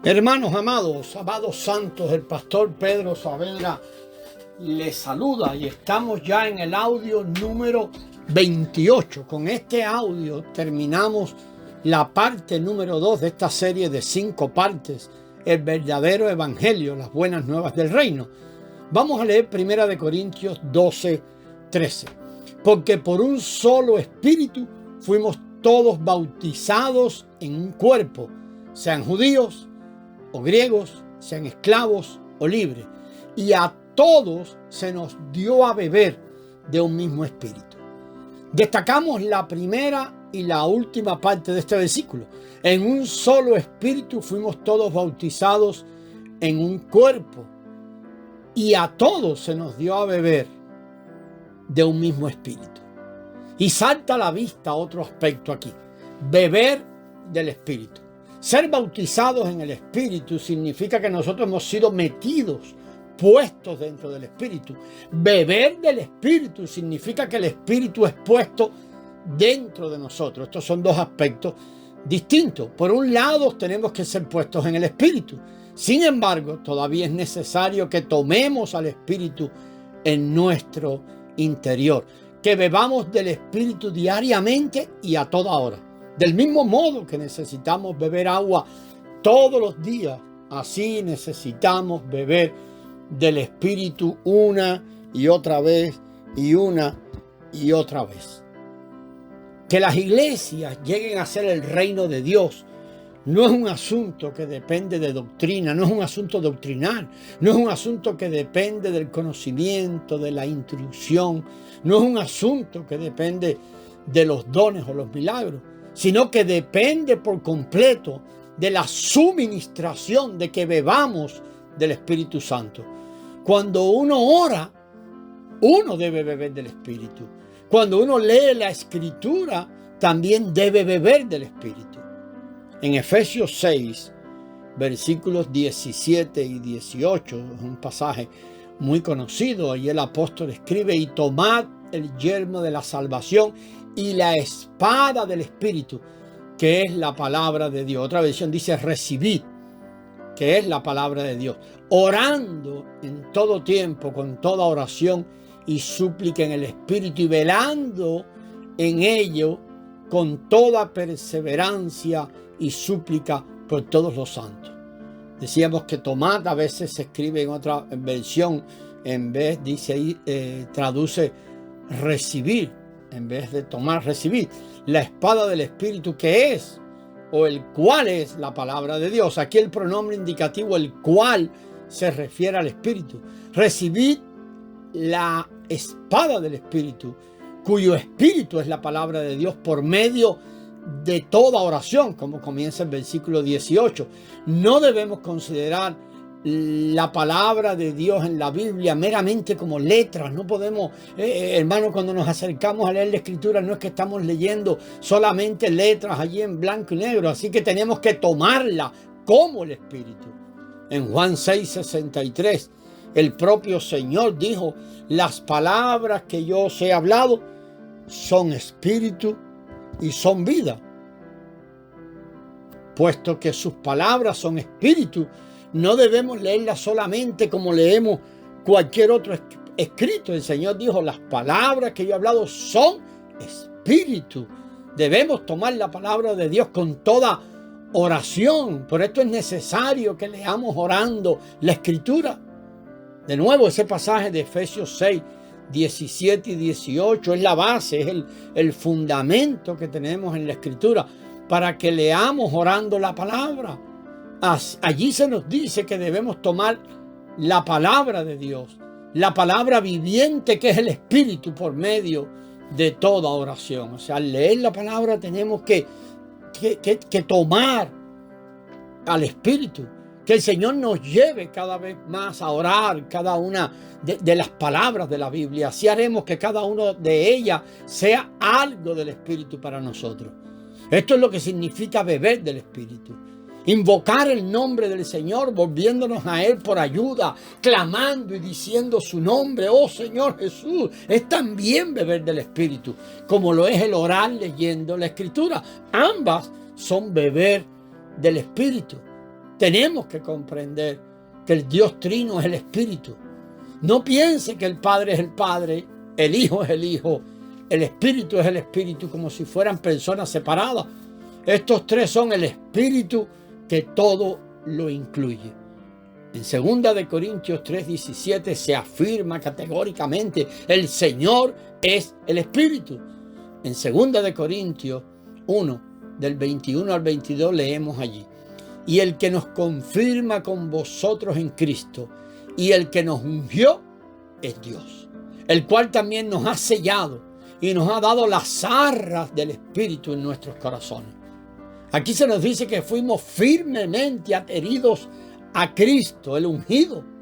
Hermanos amados, amados santos, el pastor Pedro Saavedra les saluda y estamos ya en el audio número 28. Con este audio terminamos la parte número 2 de esta serie de 5 partes, el verdadero evangelio, las buenas nuevas del reino. Vamos a leer 1 Corintios 12:13. Porque por un solo espíritu fuimos todos bautizados en un cuerpo, sean judíos o griegos, sean esclavos o libres, y a todos se nos dio a beber de un mismo espíritu. Destacamos la primera y la última parte de este versículo. En un solo espíritu fuimos todos bautizados en un cuerpo, y a todos se nos dio a beber de un mismo espíritu. Y salta a la vista otro aspecto aquí: beber del espíritu. Ser bautizados en el Espíritu significa que nosotros hemos sido metidos, puestos dentro del Espíritu. Beber del Espíritu significa que el Espíritu es puesto dentro de nosotros. Estos son dos aspectos distintos. Por un lado, tenemos que ser puestos en el Espíritu. Sin embargo, todavía es necesario que tomemos al Espíritu en nuestro interior, que bebamos del Espíritu diariamente y a toda hora. Del mismo modo que necesitamos beber agua todos los días, así necesitamos beber del Espíritu una y otra vez y una y otra vez. Que las iglesias lleguen a ser el reino de Dios no es un asunto que depende de doctrina, no es un asunto doctrinal, no es un asunto que depende del conocimiento, de la instrucción, no es un asunto que depende de los dones o los milagros, sino que depende por completo de la suministración, de que bebamos del Espíritu Santo. Cuando uno ora, uno debe beber del Espíritu. Cuando uno lee la Escritura, también debe beber del Espíritu. En Efesios 6, versículos 17 y 18, es un pasaje muy conocido, y el apóstol escribe: y tomad el yelmo de la salvación y la espada del Espíritu, que es la palabra de Dios. Otra versión dice: recibid, que es la palabra de Dios, orando en todo tiempo, con toda oración y súplica en el Espíritu, y velando en ello con toda perseverancia y súplica por todos los santos. Decíamos que tomad a veces se escribe en otra versión, en vez, dice ahí, traduce recibir, en vez de tomar, recibir la espada del Espíritu, que es, o el cual es, la palabra de Dios. Aquí el pronombre indicativo, el cual, se refiere al Espíritu. Recibid la espada del Espíritu, cuyo Espíritu es la palabra de Dios, por medio de toda oración, como comienza el versículo 18. No debemos considerar la palabra de Dios en la Biblia meramente como letras. No podemos, hermano, cuando nos acercamos a leer la Escritura, no es que estamos leyendo solamente letras allí en blanco y negro, así que tenemos que tomarla como el Espíritu. En Juan 6:63, el propio Señor dijo: las palabras que yo os he hablado son espíritu y son vida. Puesto que sus palabras son espíritu, no debemos leerlas solamente como leemos cualquier otro escrito. El Señor dijo: las palabras que yo he hablado son espíritu. Debemos tomar la palabra de Dios con toda oración. Por esto es necesario que leamos orando la Escritura. De nuevo, ese pasaje de Efesios 6, 17 y 18 es la base, es el fundamento que tenemos en la Escritura para que leamos orando la palabra. Allí se nos dice que debemos tomar la palabra de Dios, la palabra viviente que es el Espíritu, por medio de toda oración. O sea, al leer la palabra tenemos que tomar al Espíritu. Que el Señor nos lleve cada vez más a orar cada una de las palabras de la Biblia. Así haremos que cada una de ellas sea algo del Espíritu para nosotros. Esto es lo que significa beber del Espíritu. Invocar el nombre del Señor, volviéndonos a Él por ayuda, clamando y diciendo su nombre: oh Señor Jesús. Es también beber del Espíritu, como lo es el orar leyendo la Escritura. Ambas son beber del Espíritu. Tenemos que comprender que el Dios Trino es el Espíritu. No piense que el Padre es el Padre, el Hijo es el Hijo, el Espíritu es el Espíritu, como si fueran personas separadas. Estos tres son el Espíritu que todo lo incluye. En 2 de Corintios 3:17 se afirma categóricamente: el Señor es el Espíritu. En 2 de Corintios 1, del 21 al 22 leemos allí: y el que nos confirma con vosotros en Cristo y el que nos ungió es Dios, el cual también nos ha sellado y nos ha dado las arras del Espíritu en nuestros corazones. Aquí se nos dice que fuimos firmemente adheridos a Cristo, el ungido.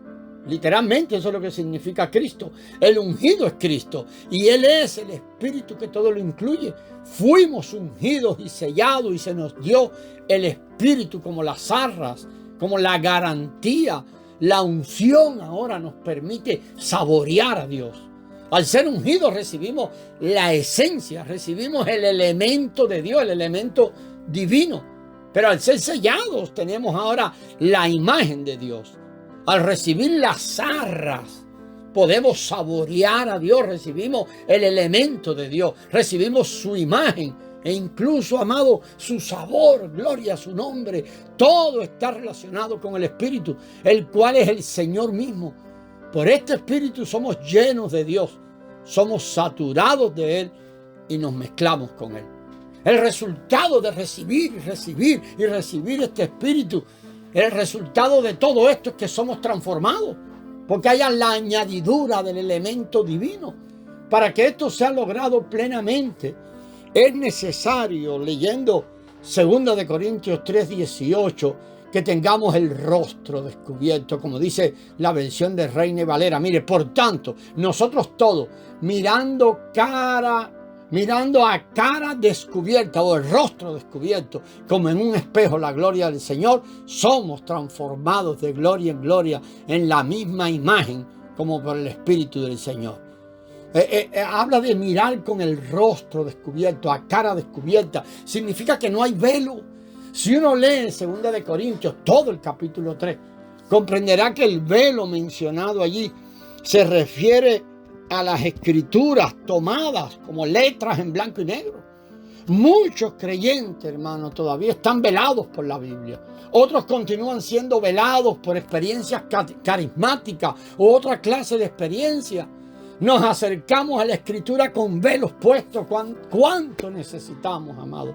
Literalmente eso es lo que significa Cristo. El ungido es Cristo y Él es el Espíritu que todo lo incluye. Fuimos ungidos y sellados y se nos dio el Espíritu como las arras, como la garantía. La unción ahora nos permite saborear a Dios. Al ser ungidos recibimos la esencia, recibimos el elemento de Dios, el elemento divino. Pero al ser sellados tenemos ahora la imagen de Dios. Al recibir las arras podemos saborear a Dios, recibimos el elemento de Dios, recibimos su imagen e incluso, amado, su sabor, gloria a su nombre. Todo está relacionado con el Espíritu, el cual es el Señor mismo. Por este Espíritu somos llenos de Dios, somos saturados de Él y nos mezclamos con Él. El resultado de recibir este Espíritu, el resultado de todo esto es que somos transformados, porque haya la añadidura del elemento divino. Para que esto sea logrado plenamente, es necesario, leyendo 2 de Corintios 3:18, que tengamos el rostro descubierto, como dice la versión de Reina Valera. Mire, por tanto, nosotros todos, mirando a cara descubierta o el rostro descubierto, como en un espejo la gloria del Señor, somos transformados de gloria en gloria en la misma imagen como por el Espíritu del Señor. Habla de mirar con el rostro descubierto, a cara descubierta. Significa que no hay velo. Si uno lee en 2 de Corintios todo el capítulo 3, comprenderá que el velo mencionado allí se refiere a las escrituras tomadas como letras en blanco y negro. Muchos creyentes, hermanos, todavía están velados por la Biblia. Otros continúan siendo velados por experiencias carismáticas u otra clase de experiencia. Nos acercamos a la escritura con velos puestos. ¿Cuánto necesitamos, amados?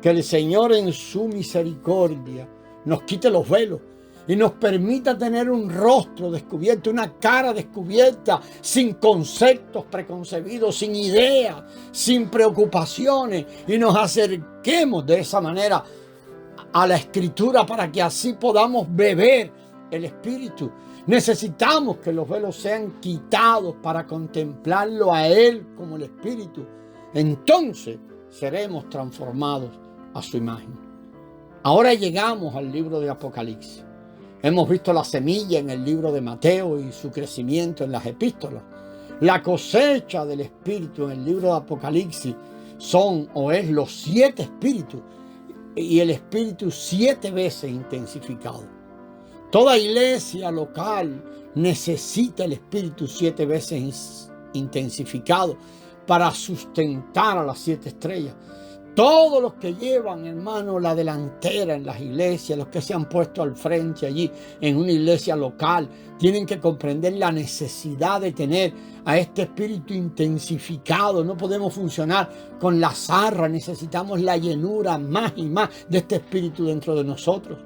Que el Señor en su misericordia nos quite los velos y nos permita tener un rostro descubierto, una cara descubierta, sin conceptos preconcebidos, sin ideas, sin preocupaciones, y nos acerquemos de esa manera a la Escritura para que así podamos beber el Espíritu. Necesitamos que los velos sean quitados para contemplarlo a Él como el Espíritu. Entonces seremos transformados a su imagen. Ahora llegamos al libro de Apocalipsis. Hemos visto la semilla en el libro de Mateo y su crecimiento en las epístolas. La cosecha del Espíritu en el libro de Apocalipsis es los 7 espíritus y el Espíritu 7 veces intensificado. Toda iglesia local necesita el Espíritu 7 veces intensificado para sustentar a las 7 estrellas. Todos los que llevan, hermano, la delantera en las iglesias, los que se han puesto al frente allí en una iglesia local, tienen que comprender la necesidad de tener a este Espíritu intensificado. No podemos funcionar con la zarra, necesitamos la llenura más y más de este Espíritu dentro de nosotros.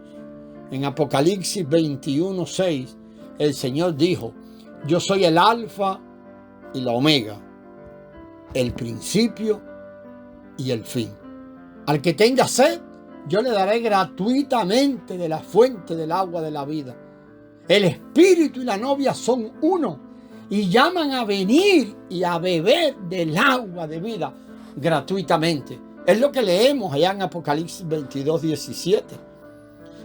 En Apocalipsis 21:6, el Señor dijo: yo soy el alfa y la omega, el principio y el fin. Al que tenga sed, yo le daré gratuitamente de la fuente del agua de la vida. El Espíritu y la novia son uno y llaman a venir y a beber del agua de vida gratuitamente. Es lo que leemos allá en Apocalipsis 22:17.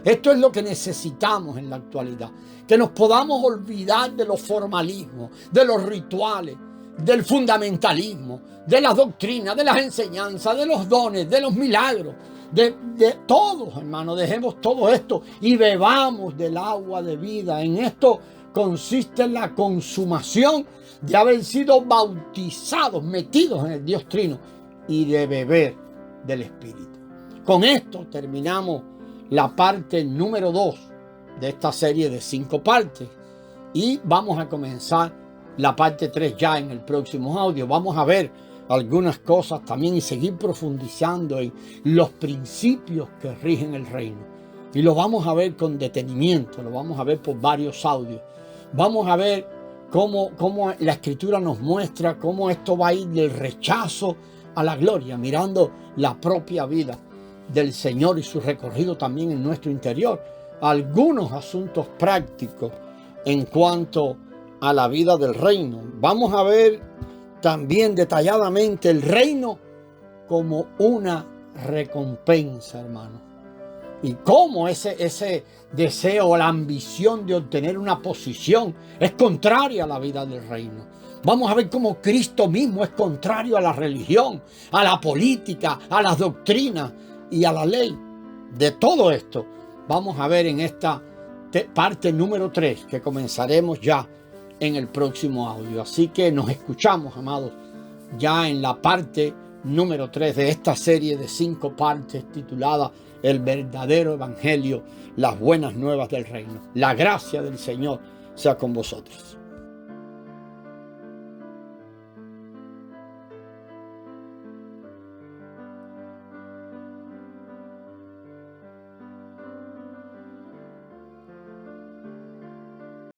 Esto es lo que necesitamos en la actualidad. Que nos podamos olvidar de los formalismos, de los rituales, del fundamentalismo, de las doctrinas, de las enseñanzas, de los dones, de los milagros. de todos, hermanos. Dejemos todo esto y bebamos del agua de vida. En esto consiste la consumación de haber sido bautizados, metidos en el Dios Trino y de beber del Espíritu. Con esto terminamos la parte número 2 de esta serie de 5 partes y vamos a comenzar la parte 3 ya en el próximo audio. Vamos a ver algunas cosas también y seguir profundizando en los principios que rigen el reino. Y lo vamos a ver con detenimiento, lo vamos a ver por varios audios. Vamos a ver cómo la Escritura nos muestra cómo esto va a ir del rechazo a la gloria, mirando la propia vida del Señor y su recorrido también en nuestro interior. Algunos asuntos prácticos en cuanto a la vida del reino. Vamos a ver también detalladamente el reino como una recompensa, hermano. Y cómo ese deseo o la ambición de obtener una posición es contraria a la vida del reino. Vamos a ver cómo Cristo mismo es contrario a la religión, a la política, a las doctrinas y a la ley. De todo esto vamos a ver en esta parte número 3 que comenzaremos ya en el próximo audio. Así que nos escuchamos, amados, ya en la parte número 3 de esta serie de 5 partes titulada El verdadero evangelio, las buenas nuevas del reino. La gracia del Señor sea con vosotros.